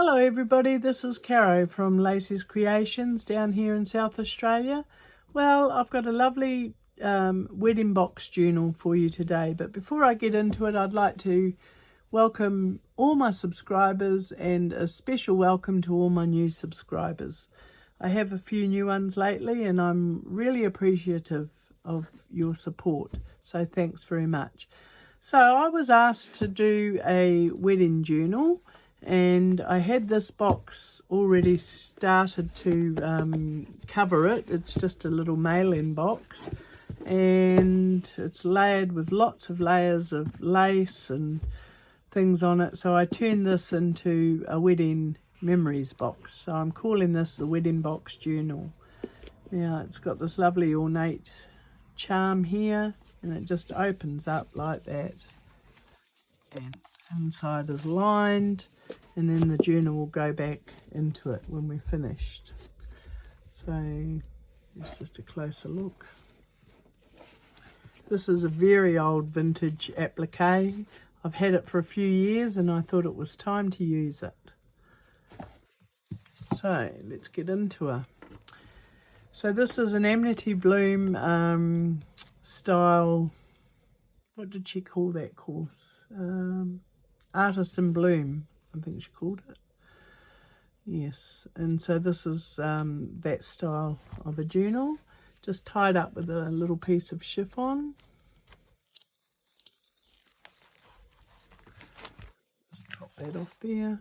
Hello everybody, this is Caro from Lacey's Creations down here in South Australia. Well, I've got a lovely wedding box journal for you today, but before I get into it, I'd like to welcome all my subscribers and a special welcome to all my new subscribers. I have a few new ones lately and I'm really appreciative of your support, so thanks very much. So I was asked to do a wedding journal, and I had this box already started to cover it. It's just a little mail-in box, and it's layered with lots of layers of lace and things on it. So I turned this into a wedding memories box. So I'm calling this the wedding box journal. Now it's got this lovely ornate charm here, and it just opens up like that, and inside is lined, and then the journal will go back into it when we're finished. So here's just a closer look. This is a very old vintage applique. I've had it for a few years and I thought it was time to use it. So let's get into her. So this is an Amity Bloom style, what did she call that course? Artisan Bloom, I think she called it. Yes, and so this is that style of a journal, just tied up with a little piece of chiffon. Just pop that off there.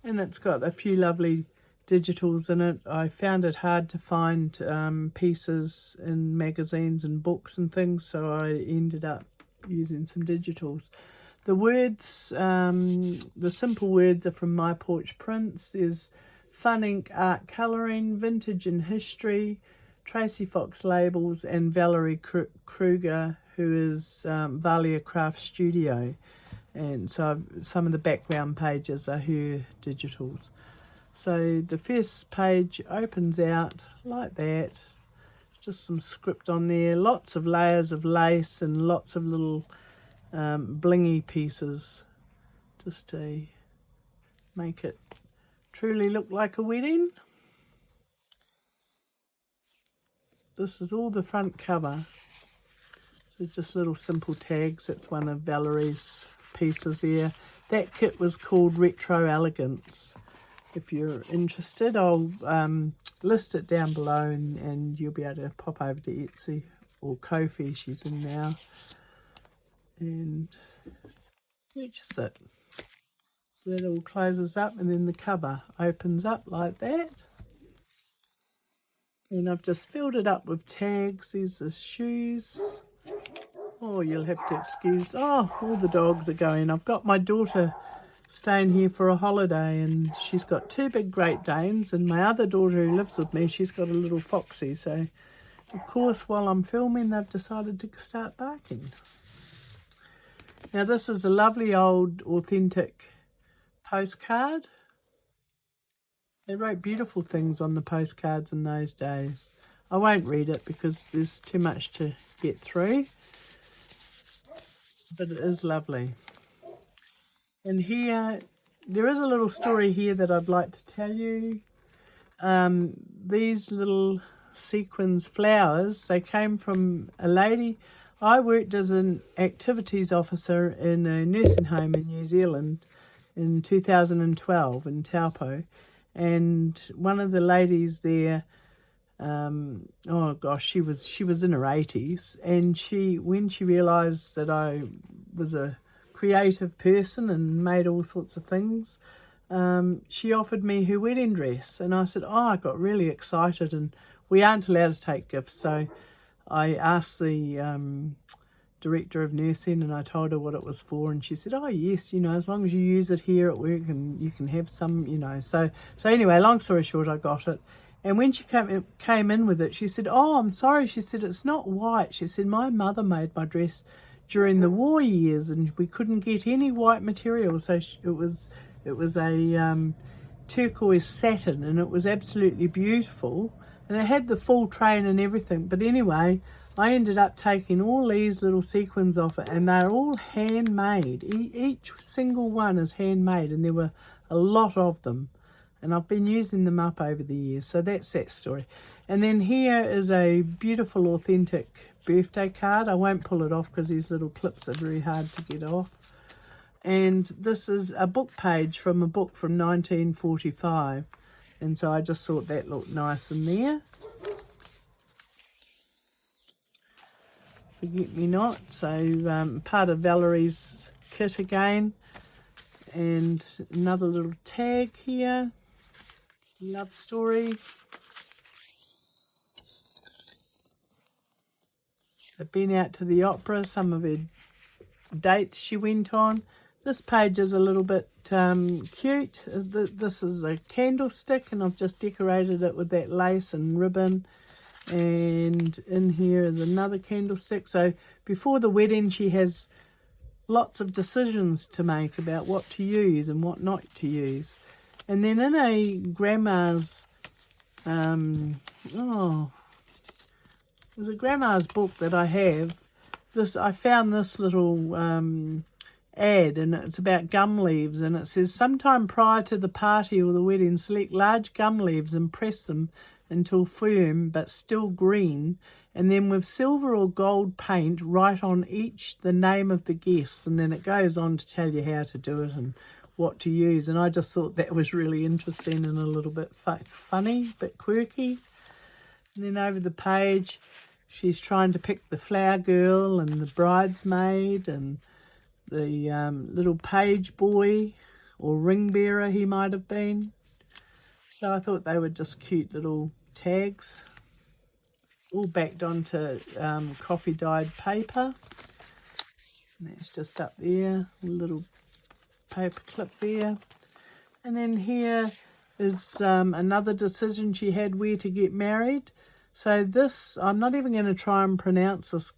And it's got a few lovely digitals in it. I found it hard to find pieces in magazines and books and things, so I ended up using some digitals. The words, the simple words are from My Porch Prints. There's Fun Ink Art Colouring, Vintage and History, Tracy Fox Labels, and Valerie Kruger, who is Valia Craft Studio. And so some of the background pages are her digitals. So the first page opens out like that. Just some script on there, lots of layers of lace and lots of little blingy pieces, just to make it truly look like a wedding. This is all the front cover. So just little simple tags. That's one of Valerie's pieces there. That kit was called Retro Elegance. If you're interested, I'll list it down below, and you'll be able to pop over to Etsy or Ko-fi, she's in now, and purchase it. So that all closes up, and then the cover opens up like that. And I've just filled it up with tags. There's the shoes. Oh, you'll have to excuse. Oh, all the dogs are going. I've got my daughter staying here for a holiday, and she's got two big Great Danes, and my other daughter who lives with me, she's got a little Foxy. So of course while I'm filming they've decided to start barking. Now this is a lovely old authentic postcard. They wrote beautiful things on the postcards in those days. I won't read it because there's too much to get through, but it is lovely. And here, there is a little story here that I'd like to tell you. These little sequins flowers, they came from a lady. I worked as an activities officer in a nursing home in New Zealand in 2012 in Taupo. And one of the ladies there, oh gosh, she was in her 80s, and when she realised that I was a creative person and made all sorts of things, she offered me her wedding dress, and I said, oh, I got really excited, and we aren't allowed to take gifts, so I asked the director of nursing, and I told her what it was for, and she said, oh yes, you know, as long as you use it here at work and you can have some, you know. So anyway, long story short, I got it. And when she came in with it, she said, oh, I'm sorry, she said, it's not white. She said, my mother made my dress during the war years and we couldn't get any white material, so it was a turquoise satin, and it was absolutely beautiful, and it had the full train and everything. But anyway, I ended up taking all these little sequins off it, and they're all handmade. Each single one is handmade, and there were a lot of them, and I've been using them up over the years. So that's that story. And then here is a beautiful authentic birthday card. I won't pull it off because these little clips are very hard to get off. And this is a book page from a book from 1945, and so I just thought that looked nice in there. Forget-me-not, so part of Valerie's kit again, and another little tag here, love story. I've been out to the opera, some of her dates she went on. This page is a little bit cute. This is a candlestick, and I've just decorated it with that lace and ribbon. And in here is another candlestick. So before the wedding, she has lots of decisions to make about what to use and what not to use. And then in a grandma's, there's a grandma's book that I have. I found this little ad, and it's about gum leaves, and it says, sometime prior to the party or the wedding, select large gum leaves and press them until firm but still green, and then with silver or gold paint write on each the name of the guests, and then it goes on to tell you how to do it and what to use. And I just thought that was really interesting and a little bit funny, a bit quirky. And then over the page, she's trying to pick the flower girl and the bridesmaid and the little page boy or ring bearer he might have been. So I thought they were just cute little tags, all backed onto coffee dyed paper. And that's just up there, a little paper clip there. And then here is another decision she had, where to get married. So this, I'm not even going to try and pronounce this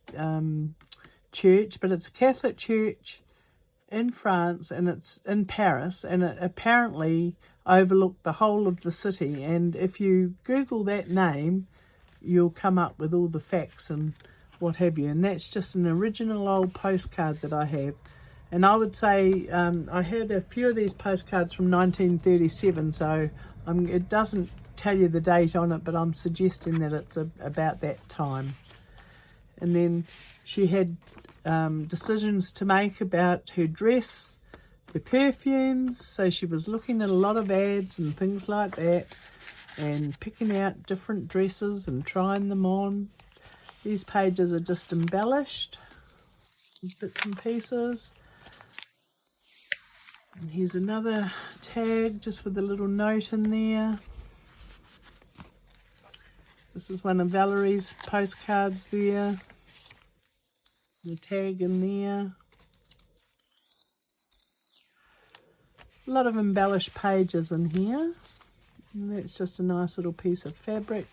church, but it's a Catholic church in France, and it's in Paris, and it apparently overlooked the whole of the city. And if you Google that name, you'll come up with all the facts and what have you. And that's just an original old postcard that I have. And I would say I had a few of these postcards from 1937, so it doesn't tell you the date on it, but I'm suggesting that it's about that time. And then she had decisions to make about her dress, her perfumes, so she was looking at a lot of ads and things like that, and picking out different dresses and trying them on. These pages are just embellished with bits and pieces. And here's another tag just with a little note in there. This is one of Valerie's postcards there. The tag in there. A lot of embellished pages in here. And that's just a nice little piece of fabric.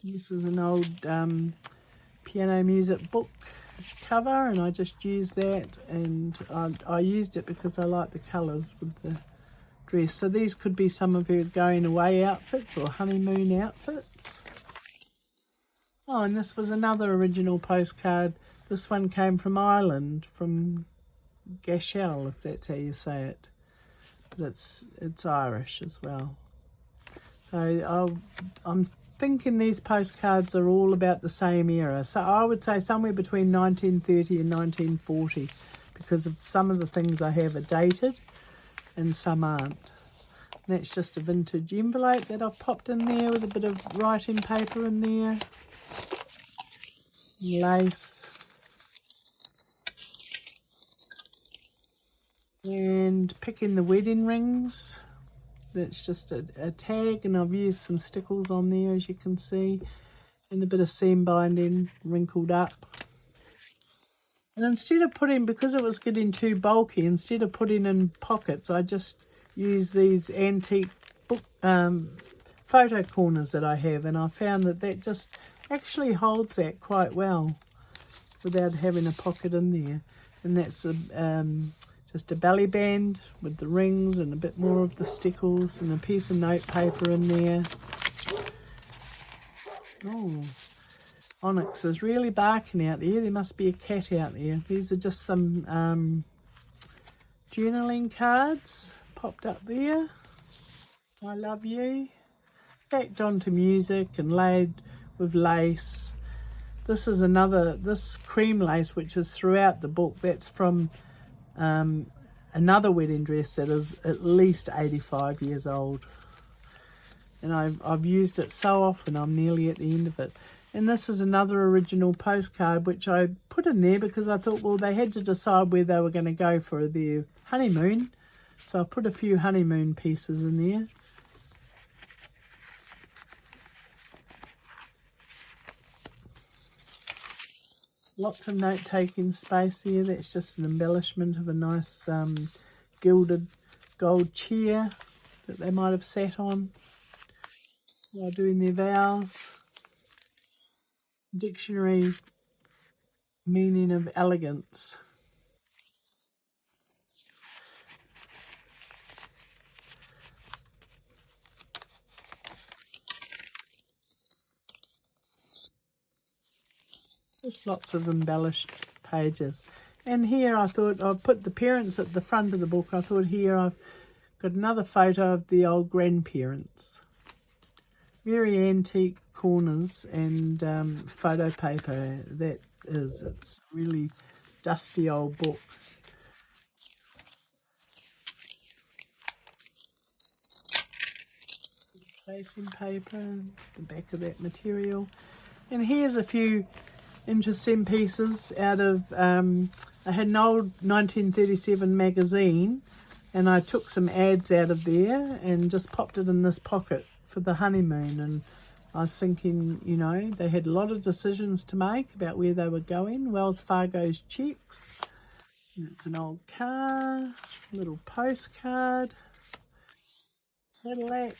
This is an old piano music book cover, and I just used that, and I used it because I like the colours with the dress. So these could be some of her going away outfits or honeymoon outfits. Oh, and this was another original postcard. This one came from Ireland, from Gashel, if that's how you say it. But it's Irish as well. So I'm thinking these postcards are all about the same era. So I would say somewhere between 1930 and 1940, because of some of the things I have are dated and some aren't. And that's just a vintage envelope that I've popped in there with a bit of writing paper in there. Lace. And picking the wedding rings. That's just a tag, and I've used some stickles on there, as you can see, and a bit of seam binding wrinkled up. And instead of putting, because it was getting too bulky, instead of putting in pockets, I just use these antique book photo corners that I have, and I found that just actually holds that quite well without having a pocket in there. And that's just a belly band with the rings and a bit more of the stickles and a piece of note paper in there. Oh, Onyx is really barking out there. There must be a cat out there. These are just some journaling cards popped up there. I love you. Backed onto music and laid with lace. This is this cream lace, which is throughout the book. That's from another wedding dress that is at least 85 years old. And I've used it so often, I'm nearly at the end of it. And this is another original postcard, which I put in there because I thought, well, they had to decide where they were going to go for their honeymoon. So I put a few honeymoon pieces in there. Lots of note-taking space here. That's just an embellishment of a nice gilded gold chair that they might have sat on while doing their vows. Dictionary meaning of elegance. Just lots of embellished pages. And here I thought I'd put the parents at the front of the book. I thought here I've got another photo of the old grandparents. Very antique corners and photo paper that is. It's a really dusty old book. Tracing paper, the back of that material. And here's a few interesting pieces out of, I had an old 1937 magazine and I took some ads out of there and just popped it in this pocket for the honeymoon. And I was thinking, you know, they had a lot of decisions to make about where they were going. Wells Fargo's checks. It's an old car, little postcard, Cadillac.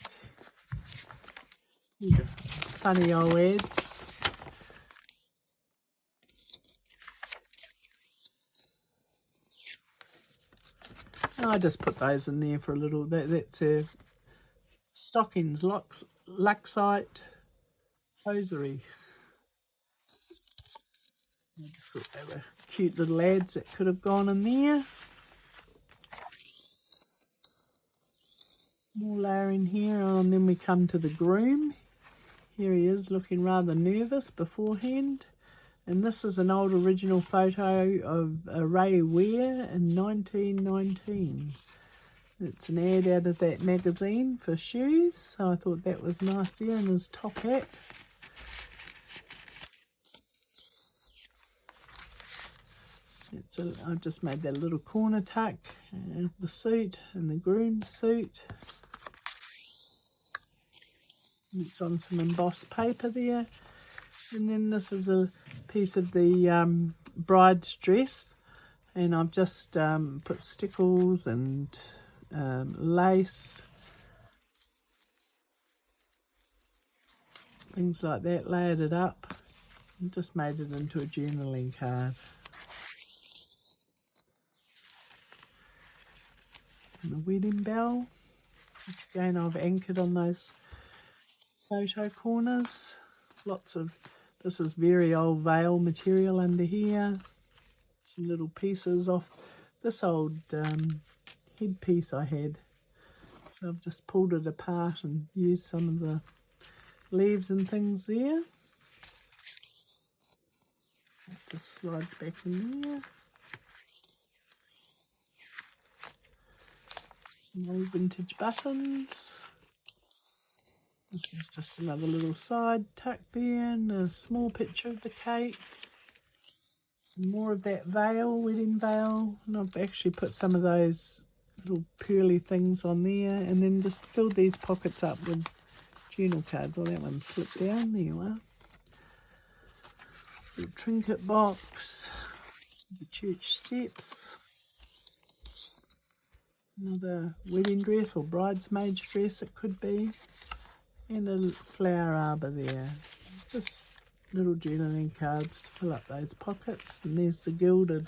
Funny old ads. I just put those in there for a little. That's a stockings, Luxite hosiery. I just thought they were cute little ads that could have gone in there. More layering here, and then we come to the groom. Here he is looking rather nervous beforehand. And this is an old original photo of Ray Ware in 1919. It's an ad out of that magazine for shoes. So I thought that was nice there, and his top hat. I've just made that little corner tuck, the suit and the groom's suit. It's on some embossed paper there. And then this is a piece of the bride's dress, and I've just put stickles and lace, things like that, layered it up and just made it into a journaling card. And the wedding bell, which again I've anchored on those photo corners. Lots of, this is very old veil material under here. Some little pieces off this old headpiece I had. So I've just pulled it apart and used some of the leaves and things there. It just slides back in there. Some old vintage buttons. This is just another little side tuck there, and a small picture of the cake. Some more of that veil, wedding veil. And I've actually put some of those little pearly things on there, and then just filled these pockets up with journal cards. Oh, that one slipped down. There you are. Little trinket box. The church steps. Another wedding dress or bridesmaid's dress it could be. And a flower arbour there. Just little journaling cards to fill up those pockets. And there's the gilded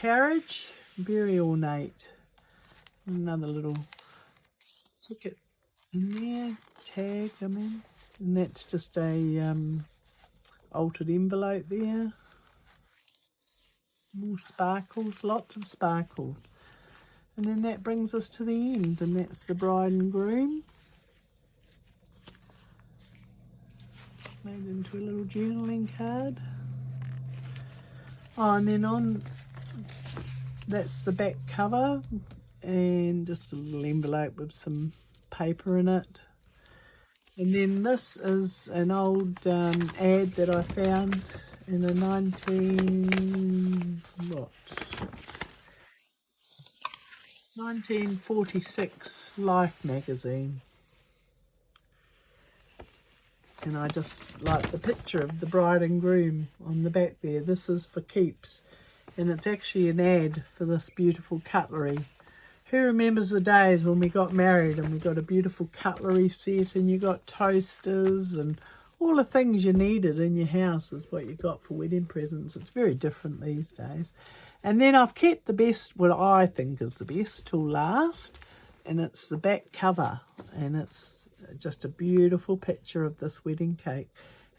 carriage, very ornate. Another little ticket in there, tag, I mean. And that's just a altered envelope there. More sparkles, lots of sparkles. And then that brings us to the end, and that's the bride and groom. Made into a little journaling card. Oh, and then that's the back cover, and just a little envelope with some paper in it. And then this is an old ad that I found in a 1946 Life magazine. And I just like the picture of the bride and groom on the back there. This is for keeps. And it's actually an ad for this beautiful cutlery. Who remembers the days when we got married and we got a beautiful cutlery set, and you got toasters and all the things you needed in your house is what you got for wedding presents. It's very different these days. And then I've kept the best, what I think is the best, till last. And it's the back cover. And it's just a beautiful picture of this wedding cake.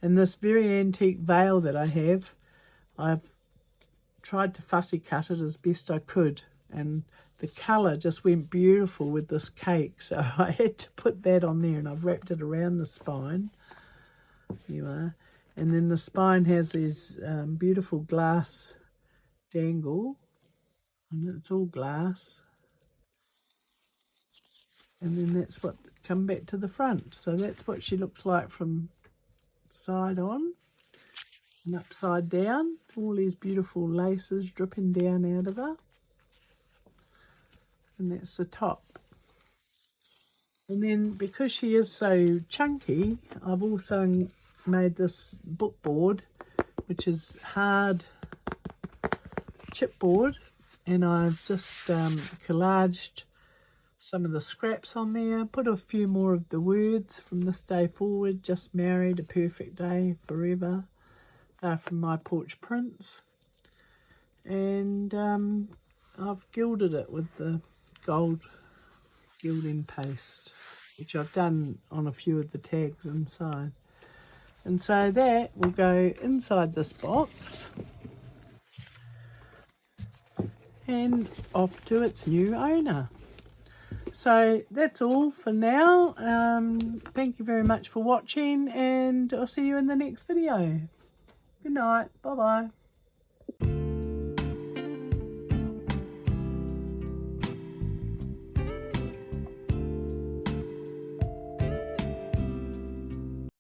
And this very antique veil that I have, I've tried to fussy cut it as best I could. And the colour just went beautiful with this cake. So I had to put that on there, and I've wrapped it around the spine. There you are. And then the spine has these beautiful glass dangle, and it's all glass. And then that's what come back to the front. So that's what she looks like from side on and upside down. All these beautiful laces dripping down out of her. And that's the top. And then because she is so chunky, I've also made this book board, which is hard chipboard, and I've just collaged some of the scraps on there, put a few more of the words from this day forward, just married, a perfect day, forever. They're from my porch prints. And I've gilded it with the gold gilding paste, which I've done on a few of the tags inside. And so that will go inside this box and off to its new owner. So that's all for now. Thank you very much for watching, and I'll see you in the next video. Good night. Bye-bye.